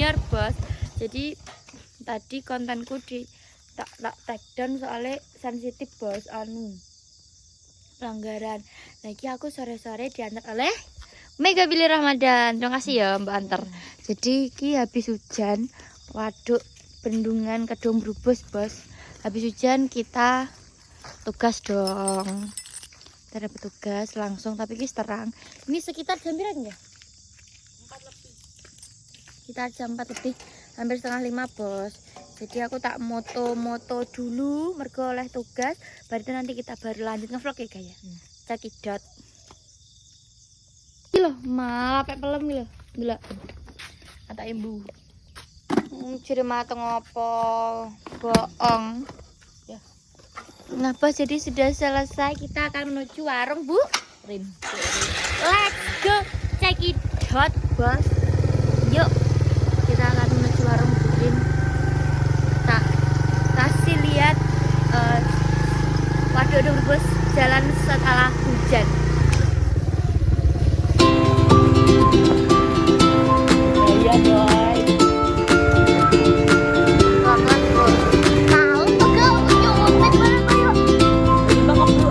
junior bos. Jadi tadi kontenku di tak take down soalnya sensitif bos, pelanggaran. Lagi aku sore-sore diantar oleh Mega Billy Ramadan. Terima kasih ya Mbak antar. Jadi ki habis hujan, waduk bendungan Kedung Brubus bos. Habis hujan kita tugas dong. Kita dapat tugas langsung, tapi ki terang. Ini sekitar jam berapa ya? 4 lebih. Kita jam 4 lebih, hampir setengah 5 bos. Jadi aku tak moto dulu mergo oleh tugas, baru itu nanti kita baru lanjut ngevlog ya guys ya. Cekidot. Iki lho, malah pek pelem iki lho. Delok. Kata ibu. Ciri mata ngopo? Bohong. Ya. Nah, bos, jadi sudah selesai, kita akan menuju warung Bu Rin. Let's go. Cekidot, bos. Yuk. Kita akan menuju warung Bu Rin. Kasih lihat waduk Brubus jalan setelah hujan. Iya boy. Banget boy. Tahu pegel nyopet bareng ayo. Banget bro.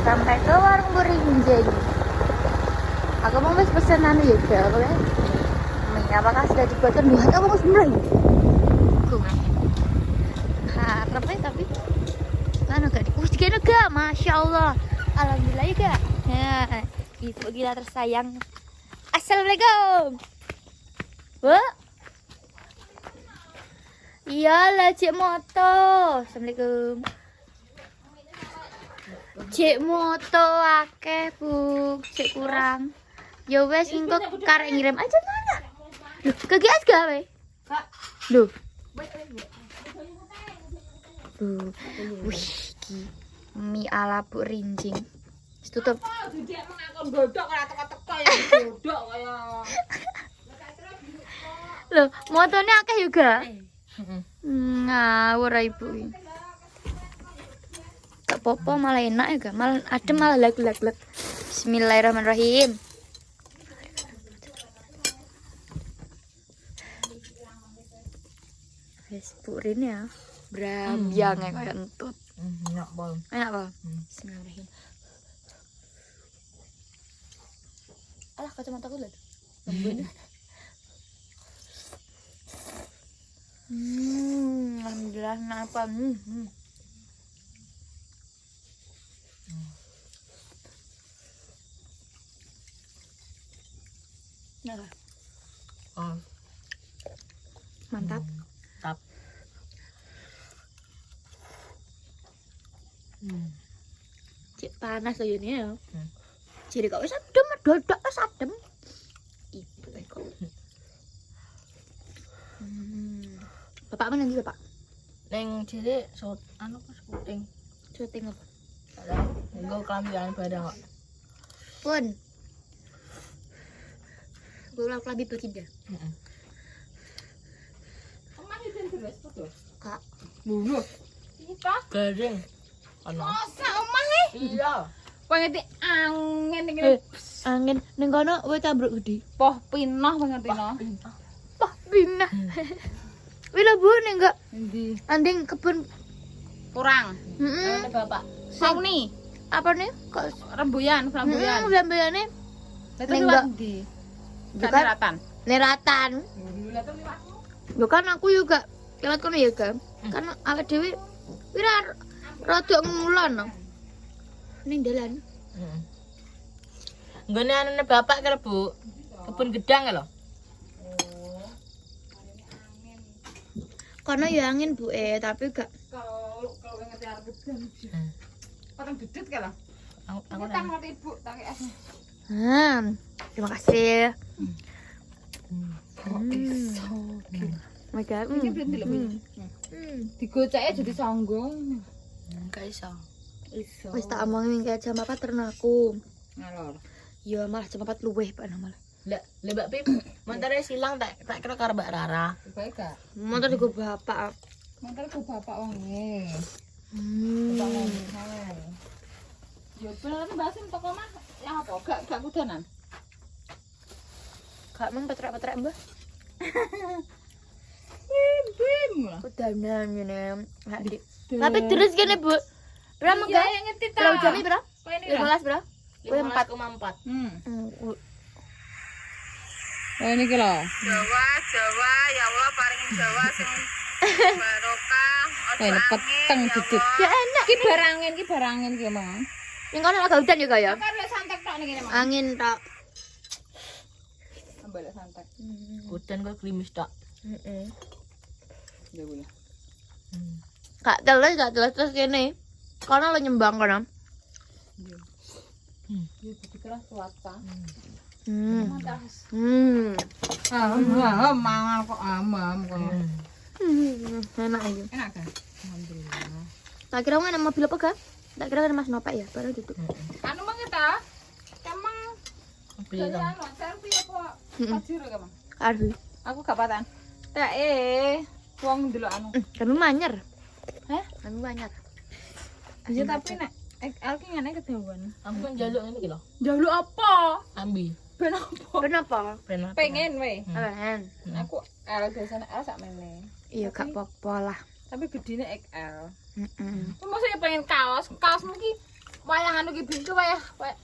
Sampai ke warung Burinjeng. Aku mau pesanan ya, boleh? Apakah sudah dibuatkan buat kamu mulai? Harapnya tapi kan agak dikucilkan enggak, masya Allah, alhamdulillah ya kak. Ya, ibu kita tersayang. Assalamualaikum. Bu? Iyalah cik moto. Assalamualaikum. Cek moto akeh bu, cek kurang. Ya wes engko karek ngirim aja mana? Loh, kegiat gawe? Loh. Tuh. Wih, mie ala Bu Rinjing. Wis tutup. Jadi aku godok ora teko-teko ya godok kaya. Loh, motonya akeh juga. Heeh. Ngawur ibu iki. Gak apa-apa malah enak ya gak? Malah adem malah lag-lag. Bismillahirrahmanirrahim. Wes purin ya. Brambyang ya kayak entut. Enak banget. Enak apa? Bismillahirrahmanirrahim. Alah kacamata gue liat. Alhamdulillah kenapa? Nah, Oh, mantap. tap. Cik panas loh ini ya. Jadi kok wis adem, dodok wis adem. Ibu kok. Bapak mana nanti bapak? Neng cilik anu pas syuting. Syuting apa? Enggak kelambian badan kok. Pun. Gue ulang lebih baginda. Heeh. Omah itu terus foto. Kak. Luluh. Kita Garing. Ono. masa omah Iya. pengen angin iki. Angin ning kono kowe cambruk gede. Poh pinoh pengen pinoh. Wah, bina. Wila Bu ning enggak Endi? anding kebun. Kurang. Heeh. Ada bapak. Sauni, Apa nih? Kok rembuyan, flamboyan. Lambayane Itu Ning lewat enggak. ndi? Bukan. Kan neratan. dulu lah lewatmu. Bukan aku juga lewat kono ya, Gam. Kan awake dhewe wira rada ngulon. Ning dalan. Heeh. Nggone anane bapak karo Bu. Kebun gedang lho. Kono ya angin Bu tapi gak Kalau ngerti arep gedang. Patang gedut kalau. Aku Kita ngerti Ibu tak es. terima kasih. Oh, iso. My God. Iki berhenti lho. Digoceke jadi sanggong. Enggak iso. Iso. Wis tak omongin kayak jam 4 ternaku. Ngalor. Ya malah jam 4 luweh Pak malah. Lah, Mbak Pip, montore silang tak kira karo Mbak Rara. Baik gak? Motor digo bapak. Mantar ku bapak wonge. Hmm. Ya bener basin toko mah ya apa? Gak kudanan. Gak mung petrek-petrek Mbah. Bim. Kudanan ngene. Tapi terus kene Bu. Berapa Iya, enggak? yang ngerti ta. Berapa jam bro? Kok ini lah. 15 bro? 15,4. Oh ini ki lho. Jawa, ya Allah paringin Jawa sing barokah, Oh ini peteng duduk. Ya enak. Ki barangin ki emang. Ning kono agak hujan juga ya. Kan lek santek tok ning kene emang. Angin tak. Ambil lek santek. Udan kok klimis tak. Heeh. Ya boleh. Gak teles terus kene. Kono lo nyembang kono. Ya dikira cuaca. Mantas. Mangan kok amam kok. Enak aja. Enak kan? Alhamdulillah. Tak kira mana mobil apa gak? Tak kira kan Mas Nopek ya, baru duduk. Anu mang kita. Emang Beli dari dong. anu selfie apa? Pajero ka, Mang? Aduh, Aku gak patan. Tak wong ndelok anu. kami manyer. Hah? Kami manyer. Ya tapi nek aku ngene kedawan. Aku kan jaluk ini lho. Jaluk apa? Ambi. Ben apa? Kenapa? Pengen we. Apaan? Aku L biasanya L sak mene. Iya gak apa-apa lah. Tapi gedine XL. Heeh. Maksudnya pengen kaos mungkin wayah anu ki bintu wayah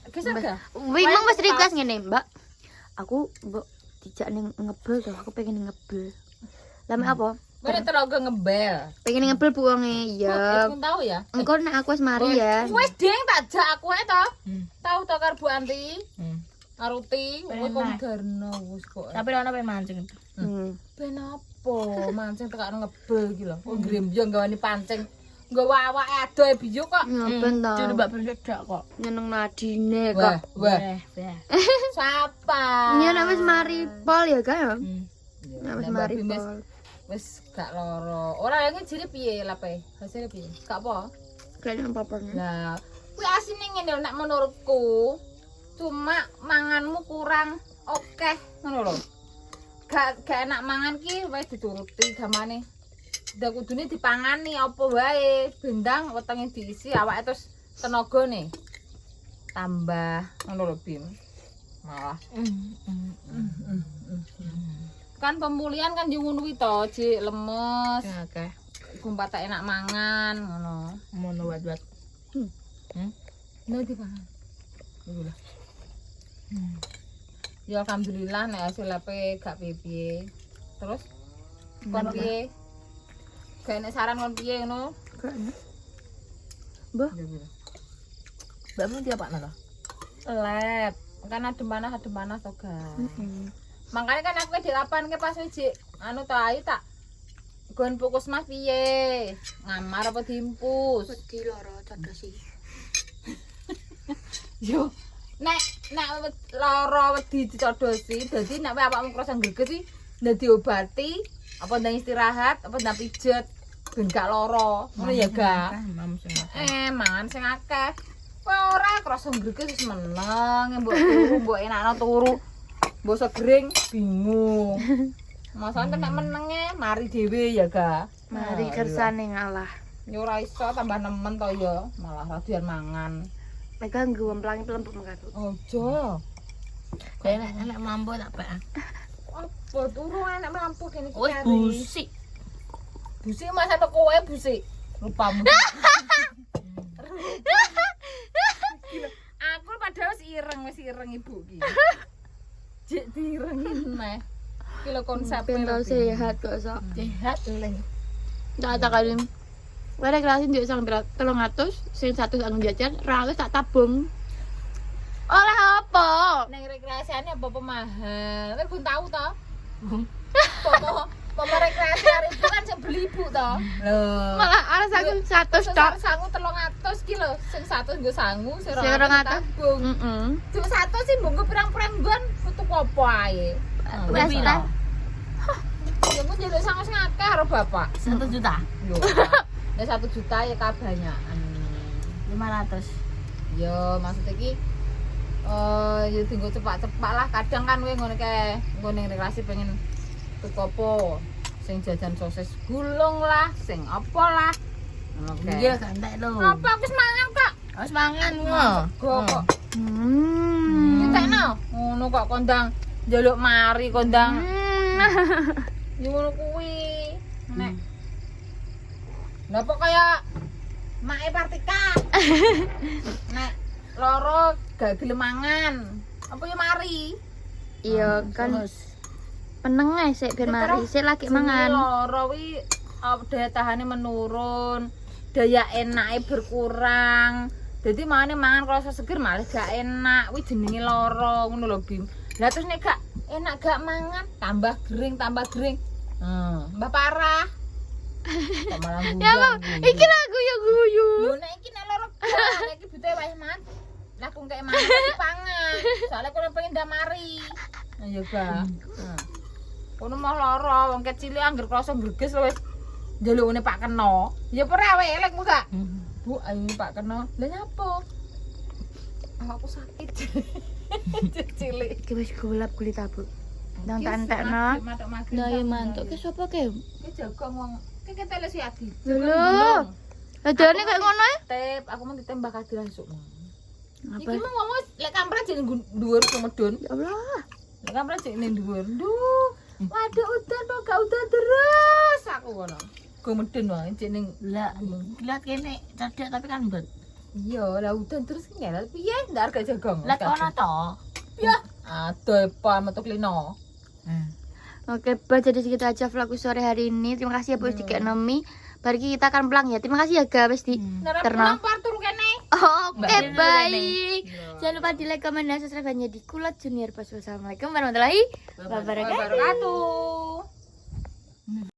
geser ga? Memang wis request ngene, Mbak. Aku mbok dijak ning ngebel tuh, aku pengen ngebel. Lama apa? Mana terogo ngebel. Pengen ngebel bu wonge. Iya. Aku tahu ya. Engko nek aku wis mari ya. Wis ding tak jak aku ae to. Tahu to karo Bu Anti, Hmm. Aruti, wis kok garno wis kok. Tapi ana apa mancing itu? Ben apa mancing tekan ngebel iki lho. Kok grembyong gawani pancing. Nggawa awake adoh biyo kok. Ngoben to. Jadi Mbak Pip dak kok. Nyeneng nadine Wah, kok. wah. Siapa? Iya nek wis mari pol ya, Kak. Hmm. Nek wis mari pol. Wis gak loro. Ora yang jere piye lape? Hasilnya piye? Gak apa? Kayaknya apa-apanya. Lah, kuwi asine ngene lho nek menurutku. Cuma manganmu kurang oke ngono lho. Gak enak mangan ki wis dituruti gamane. Ndak kudune dipangani apa wae, bendang wetenge diisi awake terus tenagane tambah ngono lho Bim. Malah kan pemulihan kan yo ngono kuwi to, Jik, lemes. Oke. Kumpat tak enak mangan ngono. Mono buat. Nek dipangan. Iku lho. Ya alhamdulillah nek hasil ape gak piye. Terus kon piye? Gak enek saran kon piye ngono? Kayaknya. Mbah, Mbakmu dia apa nala? Lep. Kan adem panas to, Gan. heeh. Makanya kan aku dilapanke pas Jik anu to ayu tak gon puskesmas piye? Ngamar apa diimpus? Wedi loro cadas iki. Yo, nek lara wedi dicodosi, dadi nek awakmu krasa greget iki ndak diobati, apa ndang istirahat, apa ndang pijet ben gak lara. Ngono ya, Gak? Mam sing Mangan sing akeh. Kowe ora krasa greget wis meneng, mbok turu, mbok enakno turu. Mbok segering bingung. Masane nek menenge mari dhewe ya, Gak? Mari kersane ngalah. Ya ora iso tambah nemen to ya, malah radian mangan. Nek ganggu wemplangi pelempuk mengkatu. Ojo. enak mampu tak pak. Apa turu enak mampu kene iki. Wis busik. Busik mas atau kowe busik. Lupamu. Aku padahal wis ireng ibu iki. Jek direngin meh. Ki lho konsepe. Pintar sehat kok sok. Sehat leng. Tak kalim. Kowe rekreasi ndek sang berat 300, sing 100 anu jajan, 200 tak tabung. Oleh apa? Neng rekreasiane apa mahal? Kowe pun tahu to? Pomo rekreasi hari itu kan sing beli ibu to. Lho. Malah arep aku 100 tok. Sangu 300 ki lho. Sing 100 nggo sangu, sing Sing 200 200. tabung. Heeh. Cuk 100 sih mbok pirang-pirang nggon tuku apa ae. Wes ta. Ya ku njaluk sangu sing akeh karo bapak. 1 juta. Yo. Nek 1 juta ya kabanyakan. 500. Ya maksud iki ya tinggal cepat-cepat lah. Kadang kan kowe ngono kae, engko ning rekreasi pengen tuku apa? Sing jajan sosis gulung lah, sing apa lah. Ngono kae. Iya kan entek lho. Apa wis mangan kok? Wis mangan kok. Kok Hmm. ditekno. Ngono kok kondang njaluk mari kondang. Ya ngono kuwi. Nek lha kok kaya make Partika. Nek loro gak gelem mangan. Apa ya mari? Iya kan peneng ae sik ben mari, sik lagi mangan. Loro kuwi daya tahane menurun, daya enake berkurang. Dadi mangane mangan krasa seger malah gak enak. Kuwi jenenge loro ngono lho, Bim. Lah terus nek gak enak gak mangan, tambah gering. Mbah parah. Kok malah Ya Bang, iki lagu ya guyu. lho nek iki nek loro nek iki butuhe wae mangan. Lah kok kayak mangan dipangan. Soale kono pengen ndak mari. Nah ya ga. Kono mau loro wong kecil angger krasa greges wis njalukne Pak Keno. Ya ora awake elek mu gak? Bu, ayo Pak Keno. Lah nyapa? Aku sakit. Cilik. Iki wis golap kulit abu. Nang tak entekno. Lah ya mantuk ki sapa ki? Ki jago wong. Ki ketele si Adi. Lho. Adane kayak ngono ya? Tep, aku mau ditembak Adi langsung. Apa? Iki mau ngomong lek kampret jeneng dhuwur kemedun. Ya Allah. Lek kampret jeneng dhuwur. Duh. Waduh udan kok gak udan terus aku ngono. Kemedun wae jeneng Lah, lihat kene cerdak tapi kan mbet. iya, lah udan terus ngel piye ndak gak jagong. Lah kono to. Ya, aduh apa metu klino. Oke, Bah, jadi segitu aja vlog sore hari ini. Terima kasih ya Bu Dika Nomi. Bari kita akan pulang ya. Terima kasih ya Ga wis di Nara terno. pulang par turu kene. Oke, Mbak baik. Jangan lupa di like, komen, dan subscribe hanya di Kulot Junior. Wassalamualaikum warahmatullahi wabarakatuh. Wabarakatuh.